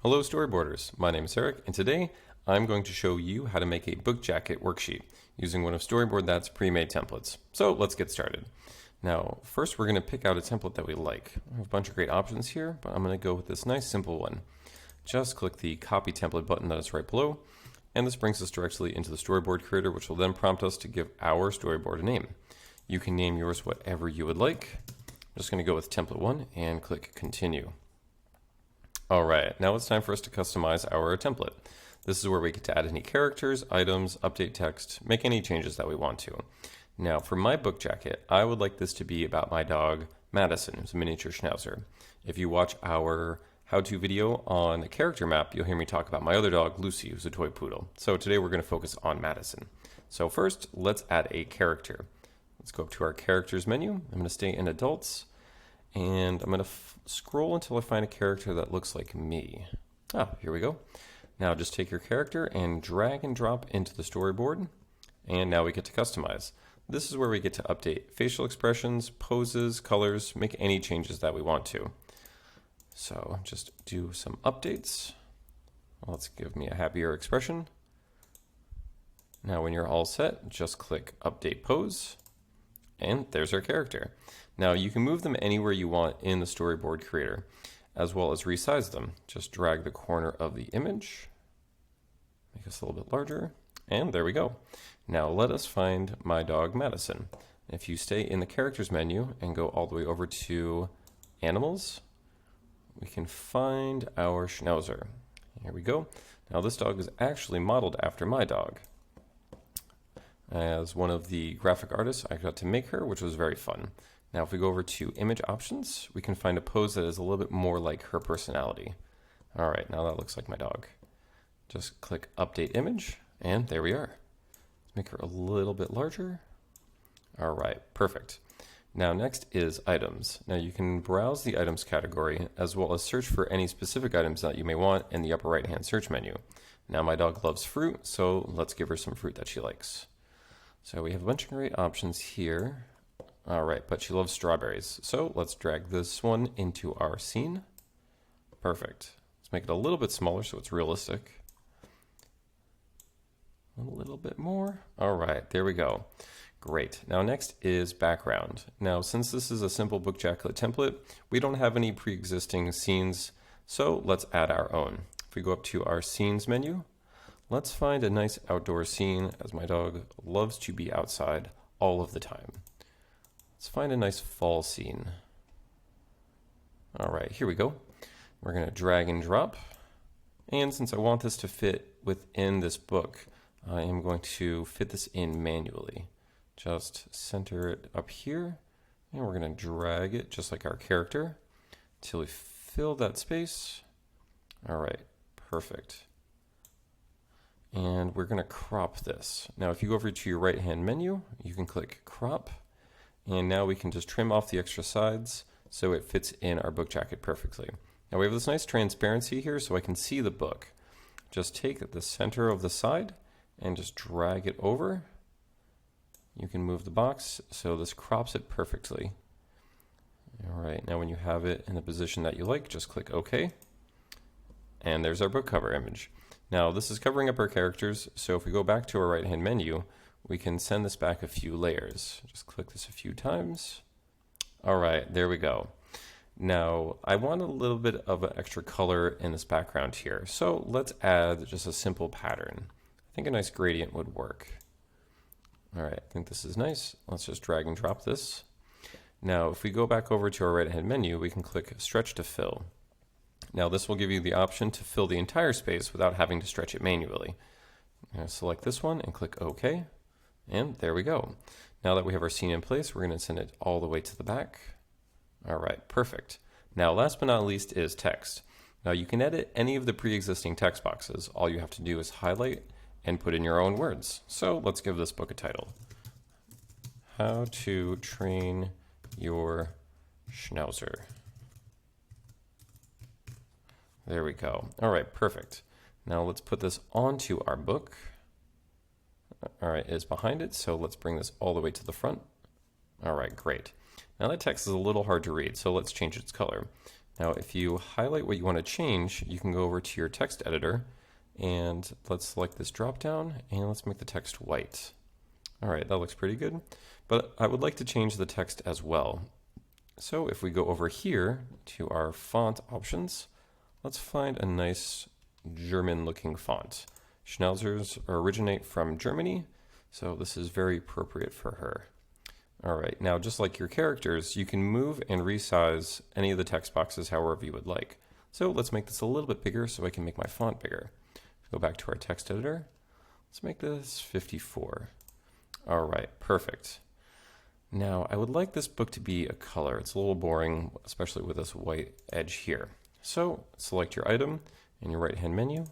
Hello storyboarders, my name is Eric and today I'm going to show you how to make a book jacket worksheet using one of Storyboard That's pre-made templates. So let's get started. Now first we're going to pick out a template that we like. I have a bunch of great options here, but I'm going to go with this nice simple one. Just click the copy template button that is right below, and this brings us directly into the Storyboard Creator, which will then prompt us to give our storyboard a name. You can name yours whatever you would like. I'm just going to go with template 1 and click continue. Alright, now it's time for us to customize our template. This is where we get to add any characters, items, update text, make any changes that we want to. Now for my book jacket, I would like this to be about my dog Madison, who's a miniature schnauzer. If you watch our how-to video on the character map, you'll hear me talk about my other dog Lucy, who's a toy poodle. So today we're going to focus on Madison. So first, let's add a character. Let's go up to our characters menu. I'm going to stay in adults. And I'm going to scroll until I find a character that looks like me. Here we go. Now just take your character and drag and drop into the storyboard. And now we get to customize. This is where we get to update facial expressions, poses, colors, make any changes that we want to. So just do some updates. Let's give me a happier expression. Now when you're all set, just click Update Pose. And there's our character. Now you can move them anywhere you want in the Storyboard Creator, as well as resize them. Just drag the corner of the image, make this a little bit larger, and there we go. Now let us find my dog Madison. If you stay in the characters menu and go all the way over to animals, we can find our schnauzer. Here we go. Now this dog is actually modeled after my dog. As one of the graphic artists, I got to make her, which was very fun. Now if we go over to image options, we can find a pose that is a little bit more like her personality. All right, now that looks like my dog. Just click Update Image, and there we are. Let's make her a little bit larger. All right, perfect. Now next is items. Now you can browse the items category as well as search for any specific items that you may want in the upper right-hand search menu. Now my dog loves fruit, so let's give her some fruit that she likes. So we have a bunch of great options here. All right, but she loves strawberries. So let's drag this one into our scene. Perfect. Let's make it a little bit smaller so it's realistic. A little bit more. All right, there we go. Great. Now next is background. Now since this is a simple book jacket template, we don't have any pre-existing scenes, so let's add our own. If we go up to our scenes menu, let's find a nice outdoor scene, as my dog loves to be outside all of the time. Let's find a nice fall scene. All right, here we go. We're going to drag and drop. And since I want this to fit within this book, I am going to fit this in manually. Just center it up here, and we're going to drag it just like our character till we fill that space. All right, perfect. And we're going to crop this. Now if you go over to your right hand menu, you can click crop, and now we can just trim off the extra sides so it fits in our book jacket perfectly. Now we have this nice transparency here so I can see the book. Just take the center of the side and just drag it over. You can move the box so this crops it perfectly. All right, now when you have it in the position that you like, just click OK. And there's our book cover image. Now this is covering up our characters, so if we go back to our right hand menu, we can send this back a few layers. Just click this a few times. All right, there we go. Now I want a little bit of an extra color in this background here, so let's add just a simple pattern. I think a nice gradient would work. All right, I think this is nice. Let's just drag and drop this. Now if we go back over to our right hand menu, we can click Stretch to Fill. Now this will give you the option to fill the entire space without having to stretch it manually. Select this one and click OK, and there we go. Now that we have our scene in place, we're going to send it all the way to the back. All right, perfect. Now last but not least is text. Now you can edit any of the pre-existing text boxes. All you have to do is highlight and put in your own words. So let's give this book a title. How to Train Your Schnauzer. There we go. All right, perfect. Now let's put this onto our book. All right, it's behind it, so let's bring this all the way to the front. All right, great. Now that text is a little hard to read, so let's change its color. Now, if you highlight what you want to change, you can go over to your text editor and let's select this drop down and let's make the text white. All right, that looks pretty good, but I would like to change the text as well. So if we go over here to our font options, let's find a nice German looking font. Schnauzers originate from Germany, so this is very appropriate for her. All right, now just like your characters, you can move and resize any of the text boxes however you would like. So let's make this a little bit bigger so I can make my font bigger. Go back to our text editor. Let's make this 54. All right, perfect. Now I would like this book to be a color. It's a little boring, especially with this white edge here. So select your item in your right-hand menu.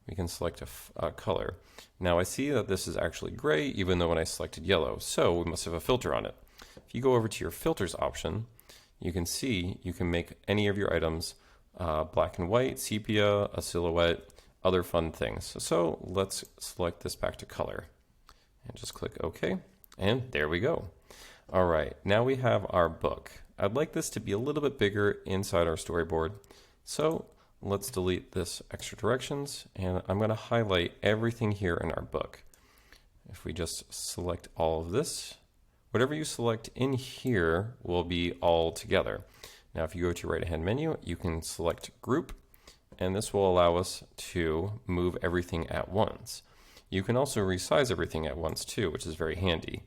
We can select a color. Now I see that this is actually gray, even though when I selected yellow, so we must have a filter on it. If you go over to your filters option, you can see you can make any of your items black and white, sepia, a silhouette, other fun things. So let's select this back to color and just click OK, and there we go. All right, now we have our book. I'd like this to be a little bit bigger inside our storyboard, so let's delete this extra directions, and I'm going to highlight everything here in our book. If we just select all of this, whatever you select in here will be all together. Now if you go to your right-hand menu, you can select group, and this will allow us to move everything at once. You can also resize everything at once too, which is very handy.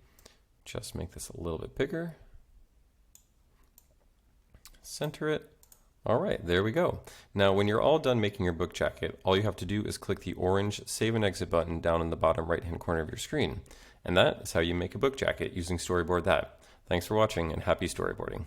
Just make this a little bit bigger. Center it. All right, there we go. Now, when you're all done making your book jacket, all you have to do is click the orange Save and Exit button down in the bottom right-hand corner of your screen. And that is how you make a book jacket using Storyboard That. Thanks for watching and happy storyboarding.